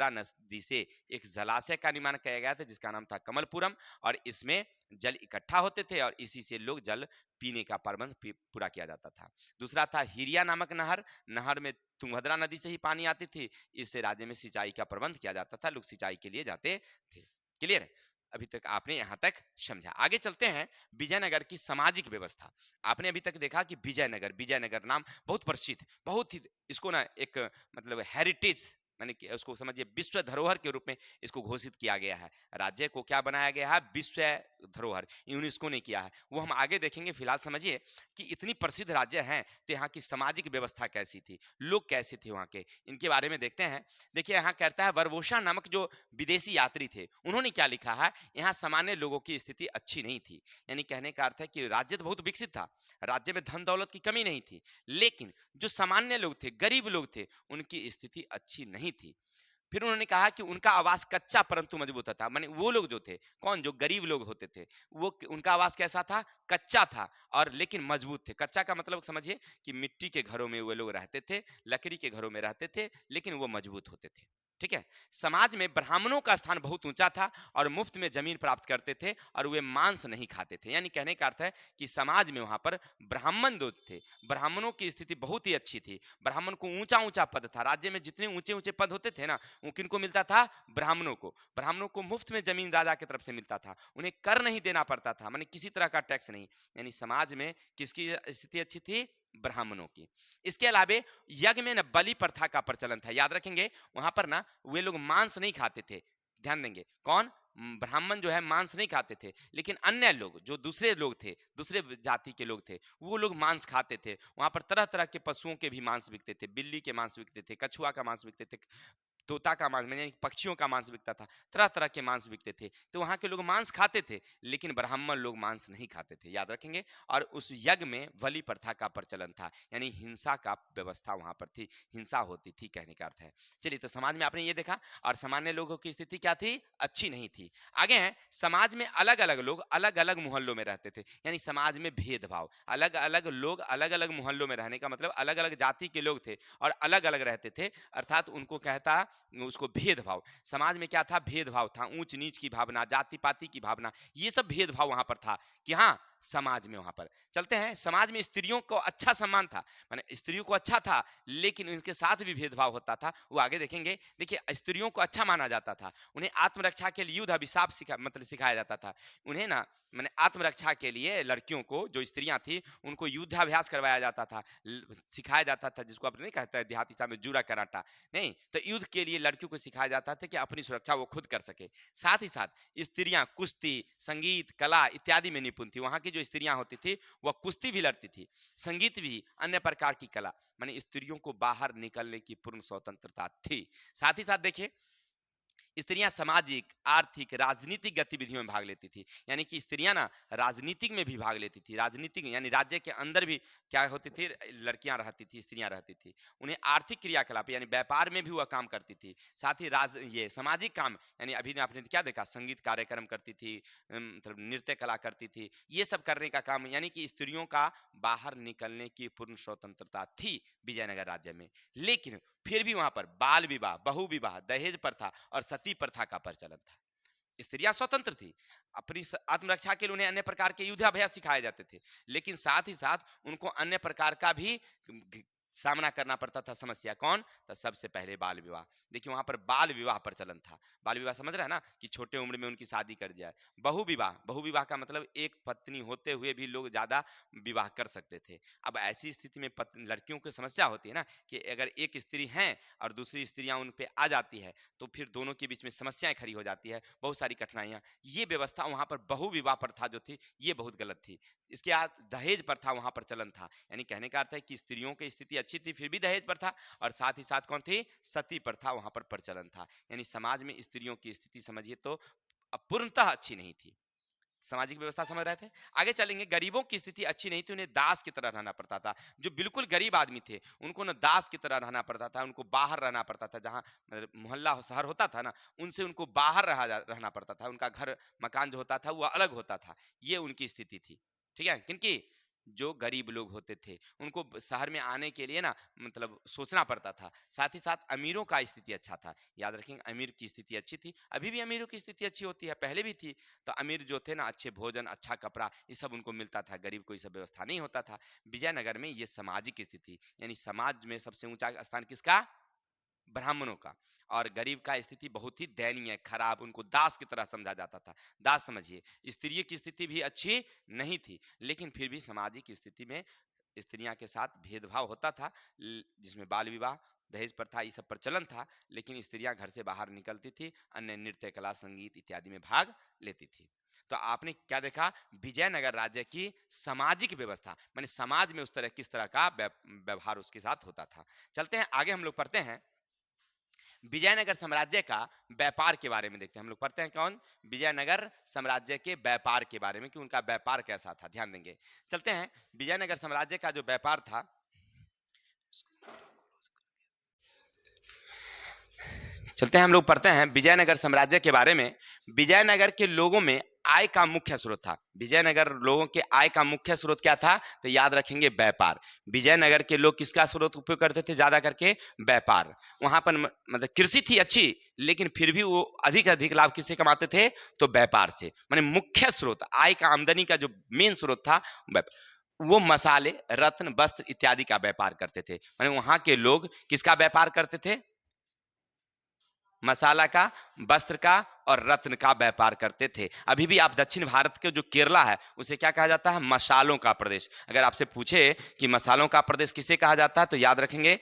नदी से एक जलाशय का निर्माण किया गया था जिसका नाम था कमलपुरम, और इसमें जल इकट्ठा होते थे और इसी से लोग जल पीने का प्रबंध पूरा किया जाता था। दूसरा था हिरिया नामक नहर, नहर में तुंगभद्रा नदी से ही पानी आती थी, इससे राज्य में सिंचाई का प्रबंध किया जाता था, लोग सिंचाई के लिए जाते थे। क्लियर है? अभी तक आपने यहां तक समझा। आगे चलते हैं विजयनगर की सामाजिक व्यवस्था। आपने अभी तक देखा कि विजयनगर नाम बहुत प्रसिद्ध, बहुत ही इसको ना एक मतलब हेरिटेज माने कि उसको समझिए विश्व धरोहर के रूप में इसको घोषित किया गया है। राज्य को क्या बनाया गया है? विश्व धरोहर, यूनेस्को ने किया है। वो हम आगे देखेंगे, फिलहाल समझिए कि इतनी प्रसिद्ध राज्य हैं तो यहाँ की सामाजिक व्यवस्था कैसी थी, लोग कैसे थे वहाँ के, इनके बारे में देखते हैं। देखिए यहाँ कहता है वर्वोशा नामक जो विदेशी यात्री थे उन्होंने क्या लिखा है, यहाँ सामान्य लोगों की स्थिति अच्छी नहीं थी। यानी कहने का अर्थ है कि राज्य तो बहुत विकसित था, राज्य में धन दौलत की कमी नहीं थी, लेकिन जो सामान्य लोग थे, गरीब लोग थे, उनकी स्थिति अच्छी नहीं थी। फिर उन्होंने कहा कि उनका आवास कच्चा परंतु मजबूत था। माने वो लोग जो थे, कौन, जो गरीब लोग होते थे, वो उनका आवास कैसा था? कच्चा था और लेकिन मजबूत थे। कच्चा का मतलब समझिए कि मिट्टी के घरों में वो लोग रहते थे, लकड़ी के घरों में रहते थे, लेकिन वो मजबूत होते थे। ठीक है। समाज में ब्राह्मणों का स्थान बहुत ऊंचा था और मुफ्त में जमीन प्राप्त करते थे और वे मांस नहीं खाते थे। यानी कहने का अर्थ है कि समाज में वहां पर ब्राह्मण जो थे, ब्राह्मणों की स्थिति बहुत ही अच्छी थी। ब्राह्मण को ऊंचा ऊंचा पद था। राज्य में जितने ऊंचे ऊंचे पद होते थे ना, वो किनको मिलता था? ब्राह्मणों को। ब्राह्मणों को मुफ्त में जमीन राजा की तरफ से मिलता था, उन्हें कर नहीं देना पड़ता था, माने किसी तरह का टैक्स नहीं। यानी समाज में किसकी स्थिति अच्छी थी? ब्राह्मणों की। इसके अलावे यज्ञ में ना बलि प्रथा का प्रचलन था, याद रखेंगे। वहां पर ना वे लोग मांस नहीं खाते थे, ध्यान देंगे। कौन? ब्राह्मण जो है मांस नहीं खाते थे, लेकिन अन्य लोग जो दूसरे लोग थे, दूसरे जाति के लोग थे, वो लोग मांस खाते थे। वहां पर तरह तरह के पशुओं के भी मांस बिकते थे, बिल्ली के मांस बिकते थे, कछुआ का मांस बिकते थे, तोता का मांस, यानी पक्षियों का मांस बिकता था, तरह तरह के मांस बिकते थे। तो वहां के लोग मांस खाते थे, लेकिन ब्राह्मण लोग मांस नहीं खाते थे, याद रखेंगे। और उस यज्ञ में बलि प्रथा का प्रचलन था, यानी हिंसा का व्यवस्था वहां पर थी, हिंसा होती थी, कहने का अर्थ है। चलिए, तो समाज में आपने ये देखा, और सामान्य लोगों की स्थिति क्या थी? अच्छी नहीं थी। आगे है, समाज में अलग अलग लोग अलग अलग मोहल्लों में रहते थे, यानी समाज में भेदभाव, अलग अलग लोग अलग अलग मोहल्लों में रहने का मतलब अलग अलग जाति के लोग थे और अलग अलग रहते थे, अर्थात उनको कहता उसको भेदभाव। समाज में क्या था? भेदभाव था, ऊंच नीच की भावना, जाति पाति की भावना, ये सब भेदभाव वहां पर था कि हाँ, समाज में। वहां पर चलते हैं, समाज में स्त्रियों को अच्छा सम्मान था, माने स्त्रियों को अच्छा था, लेकिन उनके साथ भी भेदभाव होता था, वो आगे देखेंगे। देखिए, स्त्रियों को अच्छा माना जाता था, उन्हें आत्मरक्षा के लिए युद्ध अभिशाप मतलब सिखाया जाता था। उन्हें ना मैंने आत्मरक्षा के लिए लड़कियों को, जो स्त्रियां थी, उनको युद्धाभ्यास करवाया जाता था, सिखाया जाता था, जिसको अपने नहीं कहता है देहाती सा में जूरा कराटा, नहीं तो युद्ध के लिए लड़कियों को सिखाया जाता था कि अपनी सुरक्षा वो खुद कर सके। साथ ही साथ स्त्रियां कुश्ती, संगीत, कला इत्यादि में निपुण थी। वहां की जो स्त्रियां होती थी वह कुश्ती भी लड़ती थी, संगीत भी, अन्य प्रकार की कला, माने स्त्रियों को बाहर निकलने की पूर्ण स्वतंत्रता थी। साथ ही साथ देखिए, स्त्रियां सामाजिक, आर्थिक, राजनीतिक गतिविधियों में भाग लेती थी। यानी कि स्त्रियां ना राजनीतिक में भी भाग लेती थी, राजनीतिक यानी राज्य के अंदर भी क्या होती थी? लड़कियां रहती थी, स्त्रियां रहती थी। उन्हें आर्थिक क्रियाकलाप यानी व्यापार में भी वह काम करती थी। साथ ही ये सामाजिक काम, यानी अभी आपने क्या देखा, संगीत कार्यक्रम करती थी, मतलब नृत्य कला करती थी, ये सब करने का काम, यानी कि स्त्रियों का बाहर निकलने की पूर्ण स्वतंत्रता थी विजयनगर राज्य में। लेकिन फिर भी वहां पर बाल विवाह, बहु विवाह, दहेज प्रथा और सती प्रथा का प्रचलन था। स्त्रियां स्वतंत्र थी, अपनी आत्मरक्षा के लिए उन्हें अन्य प्रकार के युद्धाभ्यास सिखाए जाते थे, लेकिन साथ ही साथ उनको अन्य प्रकार का भी सामना करना पड़ता था समस्या। कौन? तो सबसे पहले बाल विवाह। देखिए, वहां पर बाल विवाह प्रचलन था। बाल विवाह समझ रहे हैं ना, कि छोटे उम्र में उनकी शादी कर दिया। बहु विवाह, बहु विवाह का मतलब एक पत्नी होते हुए भी लोग ज्यादा विवाह कर सकते थे। अब ऐसी स्थिति में लड़कियों को समस्या होती है ना, कि अगर एक स्त्री है और दूसरी स्त्रियां उन पे आ जाती है, तो फिर दोनों के बीच में समस्याएं खड़ी हो जाती है, बहुत सारी कठिनाइयां। ये व्यवस्था वहां पर बहु विवाह प्रथा जो थी, ये बहुत गलत थी। इसके बाद दहेज प्रथा वहां पर चलन था, यानी कहने का अर्थ है कि स्त्रियों की स्थिति अच्छी थी फिर भी दहेज प्रथा, और साथ ही साथ कौन थी? सती प्रथा वहां पर प्रचलन था। यानी समाज में स्त्रियों की स्थिति समझिए तो पूर्णतः अच्छी नहीं थी। सामाजिक व्यवस्था समझ रहे थे। आगे चलेंगे, गरीबों की स्थिति अच्छी नहीं थी, उन्हें दास की तरह रहना पड़ता था। जो बिल्कुल गरीब आदमी थे उनको ना दास की तरह रहना पड़ता था, उनको बाहर रहना पड़ता था, जहाँ मोहल्ला शहर होता था ना, उनसे उनको बाहर रहना पड़ता था, उनका घर मकान जो होता था वो अलग होता था। ये उनकी स्थिति थी। ठीक है, किनकी? जो गरीब लोग होते थे उनको शहर में आने के लिए ना मतलब सोचना पड़ता था। साथ ही साथ अमीरों का स्थिति अच्छा था। याद रखेंगे, अमीर की स्थिति अच्छी थी, अभी भी अमीरों की स्थिति अच्छी होती है, पहले भी थी। तो अमीर जो थे ना, अच्छे भोजन, अच्छा कपड़ा, ये सब उनको मिलता था, गरीब को ये सब व्यवस्था नहीं होता था। विजयनगर में ये सामाजिक स्थिति, यानी समाज में सबसे ऊंचा स्थान किसका? ब्राह्मणों का। और गरीब का स्थिति बहुत ही दयनीय, खराब, उनको दास की तरह समझा जाता था। दास समझिए, स्त्रियों की स्थिति भी अच्छी नहीं थी, लेकिन फिर भी सामाजिक स्थिति में स्त्रियां के साथ भेदभाव होता था, जिसमें बाल विवाह, दहेज प्रथा, ये सब प्रचलन था। लेकिन स्त्रियां घर से बाहर निकलती थी, अन्य नृत्य, कला, संगीत इत्यादि में भाग लेती थी। तो आपने क्या देखा? विजयनगर राज्य की सामाजिक व्यवस्था, माने समाज में उस तरह किस तरह का व्यवहार उसके साथ होता था। चलते हैं आगे, हम लोग पढ़ते हैं विजयनगर साम्राज्य का व्यापार के बारे में देखते हैं। हम लोग पढ़ते हैं कौन? विजयनगर साम्राज्य के व्यापार के बारे में, कि उनका व्यापार कैसा था, ध्यान देंगे। चलते हैं, विजयनगर साम्राज्य का जो व्यापार था, चलते हैं हम लोग पढ़ते हैं विजयनगर साम्राज्य के बारे में। विजयनगर के लोगों में आय का मुख्य स्रोत था। विजयनगर लोगों के आय का मुख्य स्रोत क्या था? तो याद रखेंगे, व्यापार। विजयनगर के लोग किसका स्रोत उपयोग करते थे ज्यादा करके? व्यापार। वहां पर मतलब कृषि थी अच्छी, लेकिन फिर भी वो अधिक अधिक लाभ किससे कमाते थे? तो व्यापार से। माने मुख्य स्रोत, आय का, आमदनी का जो मेन स्रोत था वो मसाले, रत्न, वस्त्र इत्यादि का व्यापार करते थे। माने वहां के लोग किसका व्यापार करते थे? मसाला का, वस्त्र का और रत्न का व्यापार करते थे। अभी भी आप दक्षिण भारत के जो केरला है उसे क्या कहा जाता है? मसालों का प्रदेश। अगर आपसे पूछे कि मसालों का प्रदेश किसे कहा जाता है, तो याद रखेंगे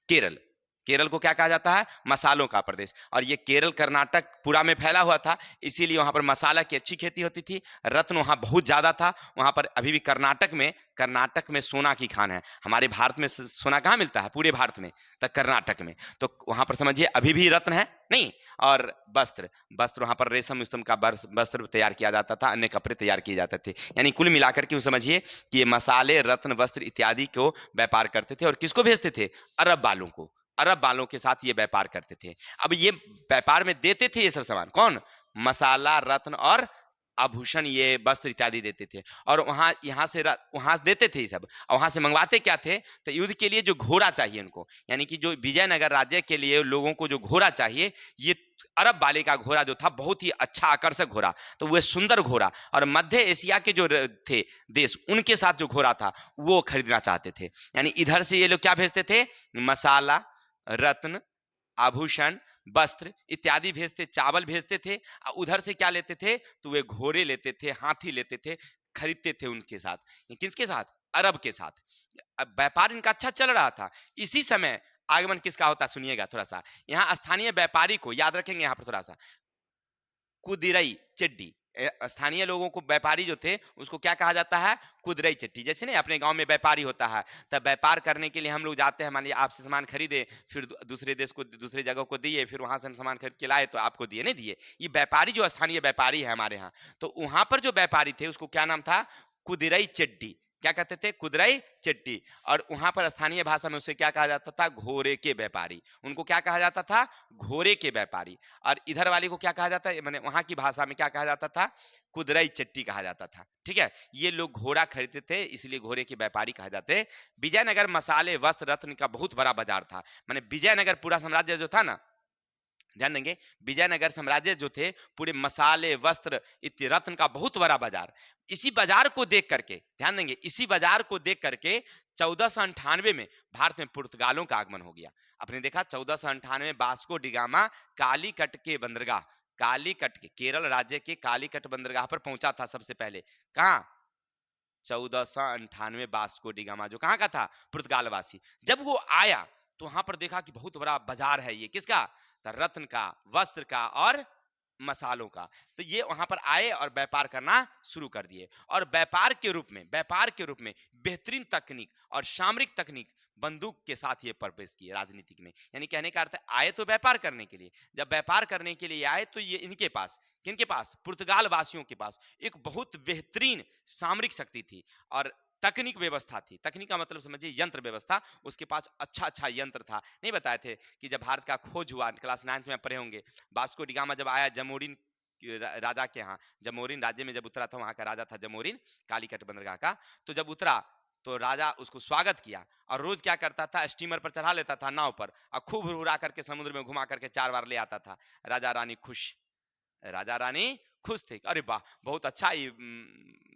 केरल। केरल को क्या कहा जाता है? मसालों का प्रदेश। और ये केरल कर्नाटक पूरा में फैला हुआ था, इसीलिए वहां पर मसाला की अच्छी खेती होती थी। रत्न वहां बहुत ज्यादा था। वहां पर अभी भी कर्नाटक में सोना की खान है। हमारे भारत में सोना कहाँ मिलता है? पूरे भारत में, तक कर्नाटक में। तो वहां पर समझिए अभी भी रत्न है नहीं। और वस्त्र, वहां पर रेशम स्तंभ का वस्त्र तैयार किया जाता था, अन्य कपड़े तैयार किए जाते थे। यानी कुल मिलाकर के समझिए कि ये मसाले, रत्न, वस्त्र इत्यादि को व्यापार करते थे। और किसको भेजते थे? अरब वालों को। अरब वालों के साथ ये व्यापार करते थे। अब ये व्यापार में देते थे ये सब सामान कौन? मसाला, रत्न और आभूषण, ये वस्त्र इत्यादि देते थे। और वहां यहाँ से वहां देते थे ये सब, और वहां से मंगवाते क्या थे? तो युद्ध के लिए जो घोड़ा चाहिए उनको, यानी कि जो विजयनगर राज्य के लिए लोगों को जो घोड़ा चाहिए, ये अरब वाले का घोड़ा जो था बहुत ही अच्छा आकर्षक घोड़ा, तो वह सुंदर घोड़ा, और मध्य एशिया के जो थे देश, उनके साथ जो घोड़ा था वो खरीदना चाहते थे। यानी इधर से ये लोग क्या भेजते थे? मसाला, रत्न, आभूषण, वस्त्र इत्यादि भेजते, चावल भेजते थे। उधर से क्या लेते थे? तो वे घोड़े लेते थे, हाथी लेते थे, खरीदते थे उनके साथ। किसके साथ? अरब के साथ। अब व्यापार इनका अच्छा चल रहा था। इसी समय आगमन किसका होता? सुनिएगा थोड़ा सा, यहाँ स्थानीय व्यापारी को याद रखेंगे, यहाँ पर थोड़ा सा, कुदिरई चड्डी। स्थानीय लोगों को, व्यापारी जो थे उसको क्या कहा जाता है? कुदरई चट्टी। जैसे नहीं अपने गांव में व्यापारी होता है, तब व्यापार करने के लिए हम लोग जाते हैं, मान लीजिए आपसे सामान खरीदे, फिर दूसरे देश को, दूसरे जगह को दिए, फिर वहां से हम सामान खरीद के लाए तो आपको दिए, नहीं दिए। ये व्यापारी जो स्थानीय व्यापारी है हमारे यहाँ, तो वहां पर जो व्यापारी थे उसको क्या नाम था? कुदिरई चड्डी। क्या कहते थे? कुदिरई चट्टी। और वहां पर स्थानीय भाषा में उसे क्या कहा जाता था? घोड़े के व्यापारी। उनको क्या कहा जाता था? घोड़े के व्यापारी। और इधर वाले को क्या कहा जाता है? मैंने वहां की भाषा में क्या कहा जाता था? कुदरई चट्टी कहा जाता था। ठीक है, ये लोग घोड़ा खरीदते थे, इसलिए घोड़े के व्यापारी कहा जाते। विजयनगर मसाले, वस्त्र, रत्न का बहुत बड़ा बाजार था। मैंने विजयनगर पूरा साम्राज्य जो था ना, ध्यान देंगे, विजयनगर साम्राज्य जो थे पूरे मसाले, वस्त्र, रत्न का बहुत बड़ा बाजार। इसी बाजार को देख करके, ध्यान देंगे, इसी बाजार को देख करके 1498 में भारत में पुर्तगालों का आगमन हो गया। आपने देखा 1498 वास्को डिगामा कालीकट के बंदरगाह, कालीकट के, केरल राज्य के कालीकट बंदरगाह पर पहुंचा था सबसे पहले। कहां? 1498 वास्को डिगामा, जो कहां का था? पुर्तगालवासी। जब वो आया तो वहां पर देखा कि बहुत बड़ा बाजार है ये, किसका? रत्न का, वस्त्र का और मसालों का। तो ये वहां पर आए और व्यापार करना शुरू कर दिए, और व्यापार के रूप में बेहतरीन तकनीक और सामरिक तकनीक बंदूक के साथ ये प्रवेश किए राजनीतिक में। यानी कहने का अर्थ है, आए तो व्यापार करने के लिए, जब व्यापार करने के लिए आए तो ये इनके पास, किनके पास, पुर्तगाल वासियों के पास एक बहुत बेहतरीन सामरिक शक्ति थी और तकनीक व्यवस्था थी। तकनीक का मतलब समझिए यंत्र व्यवस्था, उसके पास अच्छा अच्छा यंत्र था। नहीं बताए थे कि जब भारत का खोज हुआ, क्लास 9 में पढ़े होंगे, वास्को डी गामा जब आया जमोरिन राजा के यहाँ, जमोरिन राज्य में जब उतरा था, वहां का राजा था जमोरिन, कालीकट बंदरगाह का। तो जब उतरा तो राजा उसको स्वागत किया, और रोज क्या करता था, स्टीमर पर चढ़ा लेता था, नाव पर, और खूब हुरहुरा करके समुद्र में घुमा करके 4 बार ले आता था। राजा रानी खुश, राजा रानी खुश थे, अरे वाह बहुत अच्छा ये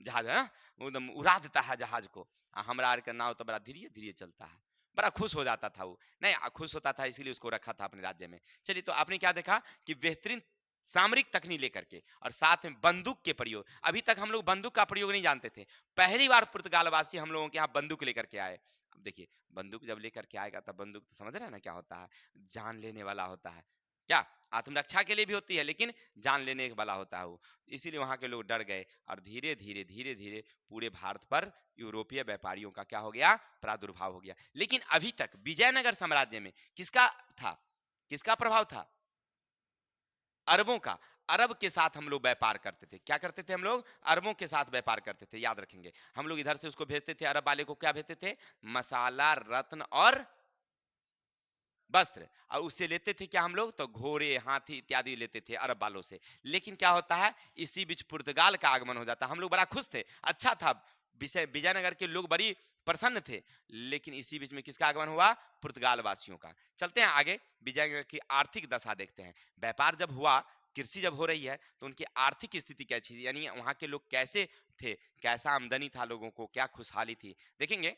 जहाज है, एकदम उड़ा देता है जहाज को, हमरा आर का नाव तो बड़ा धीरे धीरे चलता है। बड़ा खुश हो जाता था वो, नहीं खुश होता था, इसीलिए उसको रखा था अपने राज्य में। चलिए, तो आपने क्या देखा कि बेहतरीन सामरिक तकनीक लेकर के, और साथ में बंदूक के प्रयोग। अभी तक हम लोग बंदूक का प्रयोग नहीं जानते थे, पहली बार पुर्तगालवासी हम लोगों के यहाँ बंदूक लेकर के आए। अब देखिए, बंदूक जब लेकर के आएगा तब बंदूक तो समझ रहे हैं ना क्या होता है, जान लेने वाला होता है। क्या, आत्मरक्षा के लिए भी होती है, लेकिन जान लेने वाला होता है वो। इसीलिए वहां के लोग डर गए, और धीरे धीरे धीरे धीरे पूरे भारत पर यूरोपीय व्यापारियों का क्या हो गया, प्रादुर्भाव हो गया। लेकिन अभी तक विजयनगर साम्राज्य में किसका था, किसका प्रभाव था, अरबों का। अरब के साथ हम लोग व्यापार करते थे, क्या करते थे हम लोग, अरबों के साथ व्यापार करते थे, याद रखेंगे। हम लोग इधर से उसको भेजते थे, अरब वाले को क्या भेजते थे, मसाला, रत्न और वस्त्र, और उससे लेते थे क्या हम लोग, तो घोड़े, हाथी इत्यादि लेते थे अरब वालों से। लेकिन क्या होता है, इसी बीच पुर्तगाल का आगमन हो जाता, हम लोग बड़ा खुश थे, अच्छा था, विजयनगर के लोग बड़ी प्रसन्न थे। लेकिन इसी बीच में किसका आगमन हुआ, पुर्तगाल वासियों का। चलते हैं आगे, विजयनगर की आर्थिक दशा देखते हैं। व्यापार जब हुआ, कृषि जब हो रही है, तो उनकी आर्थिक स्थिति कैसी थी, यानी वहां के लोग कैसे थे, कैसा आमदनी था लोगों को, क्या खुशहाली थी, देखेंगे।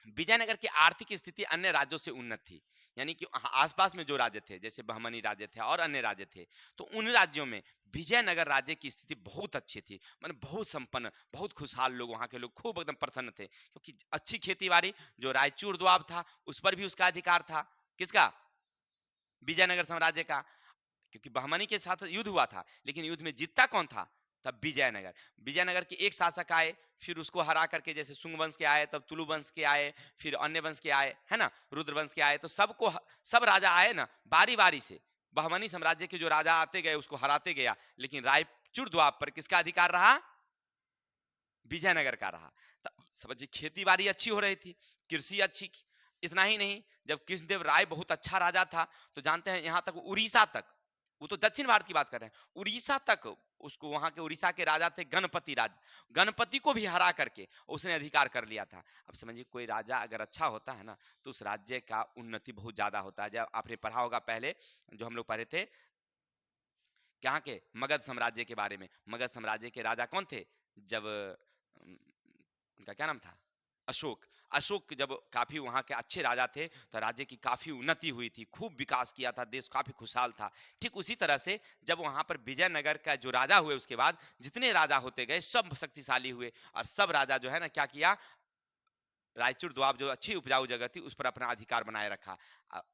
विजयनगर की आर्थिक स्थिति अन्य राज्यों से उन्नत थी, यानी कि आसपास में जो राज्य थे, जैसे बहमनी राज्य थे और अन्य राज्य थे, तो उन राज्यों में विजयनगर राज्य की स्थिति बहुत अच्छी थी, माने बहुत संपन्न, बहुत खुशहाल लोग, वहां के लोग खूब एकदम प्रसन्न थे, क्योंकि अच्छी खेती बाड़ी, जो रायचूर द्वाब था उस पर भी उसका अधिकार था, किसका, विजयनगर साम्राज्य का। क्योंकि बहमनी के साथ युद्ध हुआ था, लेकिन युद्ध में जीतता कौन था, तब विजयनगर। विजयनगर के एक शासक आए, फिर उसको हरा करके, जैसे सुंग वंश के आए, तब तुलु वंश के आए, फिर अन्य वंश के आए, है ना, रुद्र वंश के आए, तो सबको, सब राजा आए ना बारी बारी से। बहमनी साम्राज्य के जो राजा आते गए उसको हराते गया, लेकिन रायचूर द्वाब पर किसका अधिकार रहा, विजयनगर का रहा। तो समझिए, खेती बाड़ी अच्छी हो रही थी, कृषि अच्छी। इतना ही नहीं, जब कृष्णदेव राय बहुत अच्छा राजा था, तो जानते हैं यहाँ तक उड़ीसा तक, वो तो दक्षिण भारत की बात कर रहे हैं, उड़ीसा तक उसको, वहां के उड़ीसा के राजा थे गणपति राज, गणपति को भी हरा करके उसने अधिकार कर लिया था। अब समझिए, कोई राजा अगर अच्छा होता है ना, तो उस राज्य का उन्नति बहुत ज्यादा होता है। जब आपने पढ़ा होगा पहले, जो हम लोग पढ़े थे यहाँ के मगध साम्राज्य के बारे में, मगध साम्राज्य के राजा कौन थे, जब उनका क्या नाम था, अशोक। अशोक जब काफी वहां के अच्छे राजा थे, तो राज्य की काफी उन्नति हुई थी, खूब विकास किया था, देश काफी खुशहाल था। ठीक उसी तरह से जब वहां पर विजयनगर का जो राजा हुए, उसके बाद जितने राजा होते गए सब शक्तिशाली हुए, और सब राजा जो है ना क्या किया, रायचूर द्वाब जो अच्छी उपजाऊ जगह थी उस पर अपना अधिकार बनाए रखा।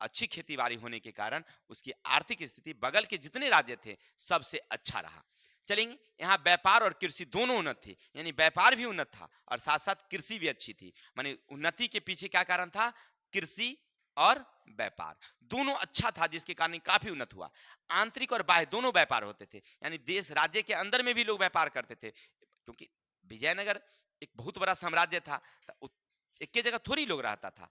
अच्छी खेती बाड़ी होने के कारण उसकी आर्थिक स्थिति बगल के जितने राज्य थे सबसे अच्छा रहा। चलेंगे, यहाँ व्यापार और कृषि दोनों उन्नत थी, यानी व्यापार भी उन्नत था और साथ साथ कृषि भी अच्छी थी। माने उन्नति के पीछे क्या कारण था, कृषि और व्यापार दोनों अच्छा था, जिसके कारण काफी उन्नत हुआ। आंतरिक और बाह्य दोनों व्यापार होते थे, यानी देश राज्य के अंदर में भी लोग व्यापार करते थे, क्योंकि विजयनगर एक बहुत बड़ा साम्राज्य था, तो एक ही जगह थोड़ी लोग रहता था,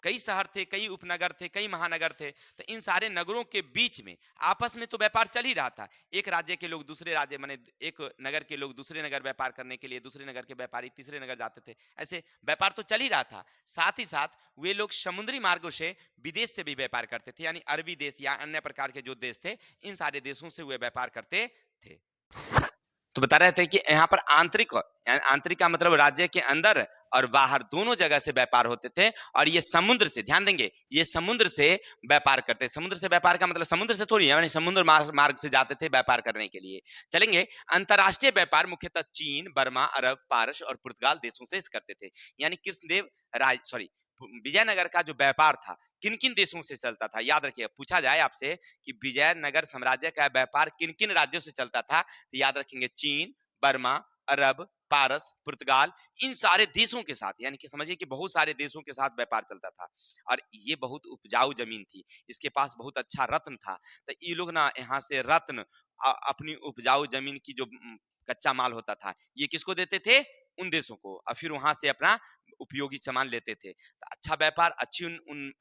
कई शहर थे, कई उपनगर थे, कई महानगर थे, तो इन सारे नगरों के बीच में आपस में तो व्यापार चल ही रहा था। एक राज्य के लोग दूसरे राज्य, माने एक नगर के लोग दूसरे नगर व्यापार करने के लिए, दूसरे नगर के व्यापारी तीसरे नगर जाते थे, ऐसे व्यापार तो चल ही रहा था। साथ ही साथ वे लोग समुद्री मार्गों से विदेश से भी व्यापार करते थे, यानी अरबी देश या अन्य प्रकार के जो देश थे, इन सारे देशों से वे व्यापार करते थे। तो बता रहे थे कि यहाँ पर आंतरिक का मतलब राज्य के अंदर और बाहर दोनों जगह से व्यापार होते थे, और ये समुद्र से, ध्यान देंगे, ये समुद्र से व्यापार करते। समुद्र से व्यापार का मतलब समुद्र से थोड़ी है, यानी समुद्र मार्ग से जाते थे व्यापार करने के लिए। चलेंगे, अंतरराष्ट्रीय व्यापार मुख्यतः चीन, बर्मा, अरब, पारस और पुर्तगाल देशों से करते थे। यानी कृष्णदेव राय, सॉरी, विजयनगर का जो व्यापार था, किन किन देशों से चलता था, याद रखिए। पूछा जाए आपसे कि विजयनगर साम्राज्य का व्यापार किन किन राज्यों से चलता था, तो याद रखेंगे चीन, बर्मा, अरब, पारस, पुर्तगाल, इन सारे देशों के साथ, यानी कि समझिए कि बहुत सारे देशों के साथ व्यापार चलता था। और ये बहुत उपजाऊ जमीन थी, इसके पास बहुत अच्छा रत्न था। तो ये लोग ना यहाँ से रत्न अपनी उपजाऊ जमीन की जो कच्चा माल होता था, ये किसको देते थे, उन देशों को, और फिर वहां से अपना उपयोगी सामान लेते थे। तो अच्छा व्यापार, अच्छी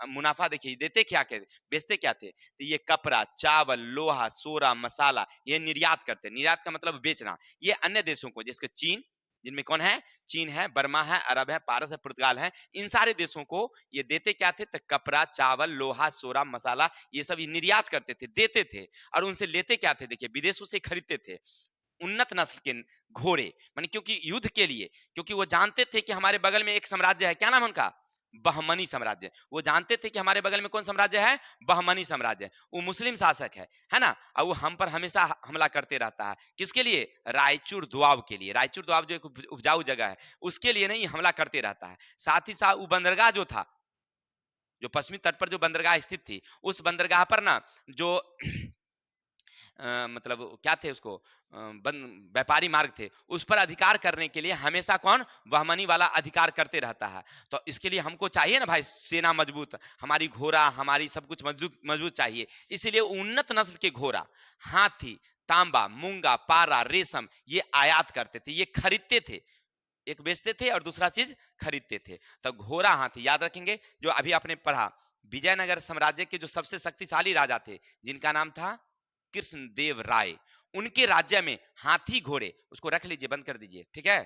मुनाफा। देखिए देते क्या थे, बेचते क्या थे, तो ये कपड़ा, चावल, लोहा, सोरा, मसाला, ये निर्यात करते। निर्यात का मतलब बेचना। ये अन्य देशों को, जैसे चीन, जिनमें कौन है, चीन है, बर्मा है, अरब है, पारस है, पुर्तगाल है, इन सारे देशों को ये देते क्या थे, तो कपड़ा, चावल, लोहा, सोरा, मसाला, ये सब ये निर्यात करते थे, देते थे। और उनसे लेते क्या थे, देखिए विदेशों से खरीदते थे उन्नत नस्ल के घोड़े, माने क्योंकि युद्ध के लिए, क्योंकि वो जानते थे कि हमारे बगल में एक साम्राज्य है, क्या नाम है उनका, बहमनी साम्राज्य। वो जानते थे कि हमारे बगल में कौन साम्राज्य है, बहमनी साम्राज्य। वो मुस्लिम शासक है ना, और वो हम पर हमेशा हमला करते रहता है। किसके लिए, रायचूर दुआब के लिए। रायचूर दुआब जो एक उपजाऊ जगह है, उसके लिए नहीं, हमला करते रहता है। साथ ही साथ वो बंदरगाह जो था, जो पश्चिमी तट पर जो बंदरगाह स्थित थी, उस बंदरगाह पर ना जो मतलब क्या थे उसको, व्यापारी मार्ग थे, उस पर अधिकार करने के लिए हमेशा कौन, बहमनी वाला अधिकार करते रहता है। तो इसके लिए हमको चाहिए ना भाई सेना मजबूत, हमारी घोड़ा, हमारी सब कुछ मजबूत मजबूत चाहिए। इसीलिए उन्नत नस्ल के घोड़ा, हाथी, तांबा, मूंगा, पारा, रेशम, ये आयात करते थे, ये खरीदते थे। एक बेचते थे और दूसरा चीज खरीदते थे। तो घोड़ा, हाथी, याद रखेंगे। जो अभी आपने पढ़ा, विजयनगर साम्राज्य के जो सबसे शक्तिशाली राजा थे, जिनका नाम था कृष्णदेव राय, उनके राज्य में हाथी घोड़े, उसको रख लीजिए, बंद कर दीजिए, ठीक है,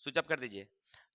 स्विच ऑफ कर दीजिए।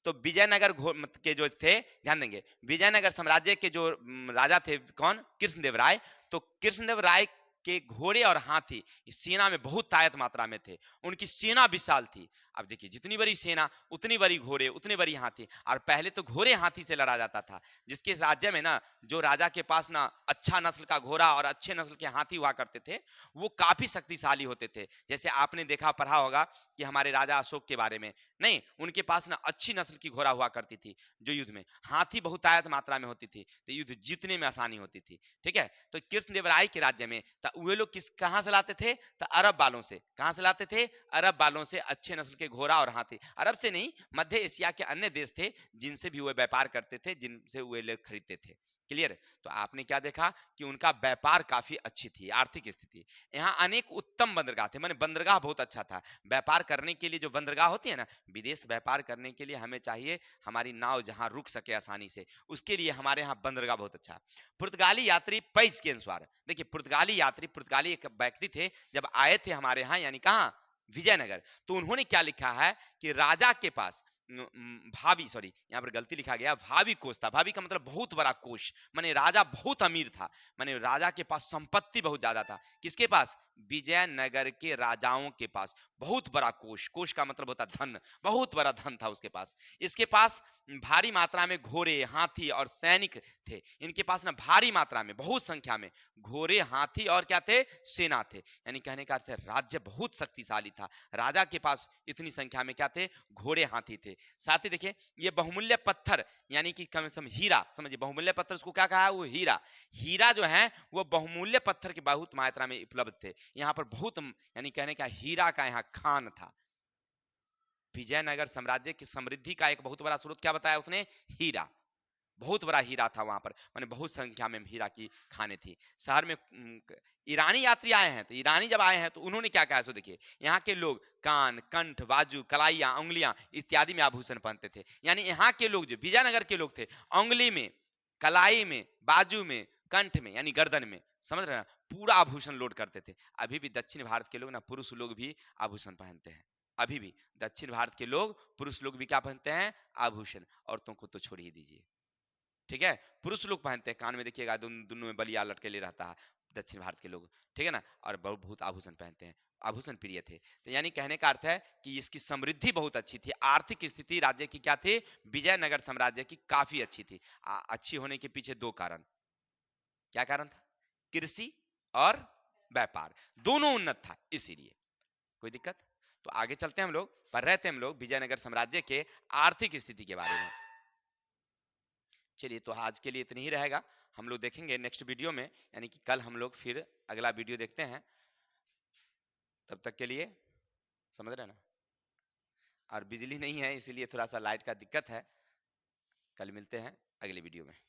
तो विजयनगर के जो थे, ध्यान देंगे, विजयनगर साम्राज्य के जो राजा थे, कौन, कृष्णदेव राय। तो कृष्णदेव राय के घोड़े और हाथी इस सेना में बहुत तायत मात्रा में थे। उनकी सेना विशाल थी। अब देखिए, जितनी बड़ी सेना उतनी बड़ी घोड़े, उतनी बड़ी हाथी। और पहले तो घोड़े हाथी से लड़ा जाता था। जिसके राज्य में ना, जो राजा के पास ना अच्छा नस्ल का घोड़ा और अच्छे नस्ल के हाथी हुआ करते थे, वो काफी शक्तिशाली होते थे। जैसे आपने देखा, पढ़ा होगा कि हमारे राजा अशोक के बारे में, नहीं, उनके पास ना अच्छी नस्ल की घोड़ा हुआ करती थी, जो युद्ध में हाथी बहुतायत मात्रा में होती थी, तो युद्ध जीतने में आसानी होती थी। ठीक है, तो कृष्णदेव राय के राज्य में वे लोग कहां से लाते थे, तो अरब वालों से। कहां से लाते थे, अरब वालों से अच्छे नस्ल के घोड़ा और हाथी। अरब से नहीं, मध्य एशिया के अन्य देश थे जिनसे भी वे व्यापार करते थे, जिनसे वे लोग खरीदते थे। क्लियर है। तो आपने क्या देखा कि उनका व्यापार काफी अच्छी थी, आर्थिक स्थिति। यहाँ अनेक उत्तम बंदरगाह थे, माने बंदरगाह बहुत अच्छा था व्यापार करने के लिए। जो बंदरगाह होती है ना, विदेश व्यापार करने के लिए हमें चाहिए हमारी नाव जहां रुक सके आसानी से, उसके लिए हमारे यहाँ बंदरगाह बहुत अच्छा। पुर्तगाली यात्री पैस के अनुसार, देखिए पुर्तगाली यात्री, पुर्तगाली एक व्यक्ति थे, जब आए थे हमारे यहाँ, यानी कहाँ, विजयनगर, तो उन्होंने क्या लिखा है कि राजा के पास भावी, सॉरी यहाँ पर गलती लिखा गया, भावी कोष था। भावी का मतलब बहुत बड़ा कोष, माने राजा बहुत अमीर था, माने राजा के पास संपत्ति बहुत ज्यादा था। किसके पास, विजयनगर के राजाओं के पास बहुत बड़ा कोष। कोष का मतलब होता धन, बहुत बड़ा धन था उसके पास। इसके पास भारी मात्रा में घोड़े, हाथी और सैनिक थे। इनके पास ना भारी मात्रा में, बहुत संख्या में घोड़े, हाथी और क्या थे, सेना थे। यानी कहने का अर्थ है राज्य बहुत शक्तिशाली था। राजा के पास इतनी संख्या में क्या थे, घोड़े, हाथी थे। साथ ही देखिए, ये बहुमूल्य पत्थर, यानी कि कम से कम हीरा, समझिए बहुमूल्य पत्थर उसको क्या कहा है, वो हीरा। हीरा जो है वो बहुमूल्य पत्थर की बहुत मात्रा में उपलब्ध थे यहाँ पर। बहुत, यानी कहने का हीरा का यहाँ खान था। विजयनगर साम्राज्य की समृद्धि का एक बहुत बड़ा स्रोत क्या बताया उसने, हीरा। बहुत बड़ा हीरा था वहां पर, माने बहुत संख्या में हीरा की खाने थी। शहर में ईरानी यात्री आए हैं, तो ईरानी जब आए हैं तो उन्होंने क्या कहा, सो देखिए, यहाँ के लोग कान, कंठ, बाजू, कलाइयां, उंगलियां इत्यादि में आभूषण पहनते थे। यानी यहाँ के लोग, जो विजयनगर के लोग थे, उंगली में, कलाई में, बाजू में, कंठ में, यानी गर्दन में, समझ रहे हैं, पूरा आभूषण लोड करते थे। अभी भी दक्षिण भारत के लोग ना, पुरुष लोग भी आभूषण पहनते हैं। अभी भी दक्षिण भारत के लोग, पुरुष लोग भी क्या पहनते हैं, आभूषण। औरतों को तो छोड़ ही दीजिए। ठीक है, पुरुष लोग पहनते हैं, कान में देखिएगा दोनों में बलिया लटके ले रहता है दक्षिण भारत के लोग, ठीक है ना, और बहुत बहुत आभूषण पहनते हैं, आभूषण प्रिय थे। तो यानी कहने का अर्थ है कि इसकी समृद्धि बहुत अच्छी थी। आर्थिक स्थिति राज्य की क्या थी, विजयनगर साम्राज्य की काफी अच्छी थी। अच्छी होने के पीछे दो कारण, क्या कारण था, कृषि और व्यापार, दोनों उन्नत था, इसीलिए। कोई दिक्कत। तो आगे चलते हैं, हम लोग पढ़ रहे थे हम लोग विजयनगर साम्राज्य के आर्थिक स्थिति के बारे में। चलिए, तो आज के लिए इतना ही रहेगा। हम लोग देखेंगे नेक्स्ट वीडियो में, यानी कि कल हम लोग फिर अगला वीडियो देखते हैं। तब तक के लिए समझ रहे हैं ना? और बिजली नहीं है इसीलिए थोड़ा सा लाइट का दिक्कत है। कल मिलते हैं अगले वीडियो में।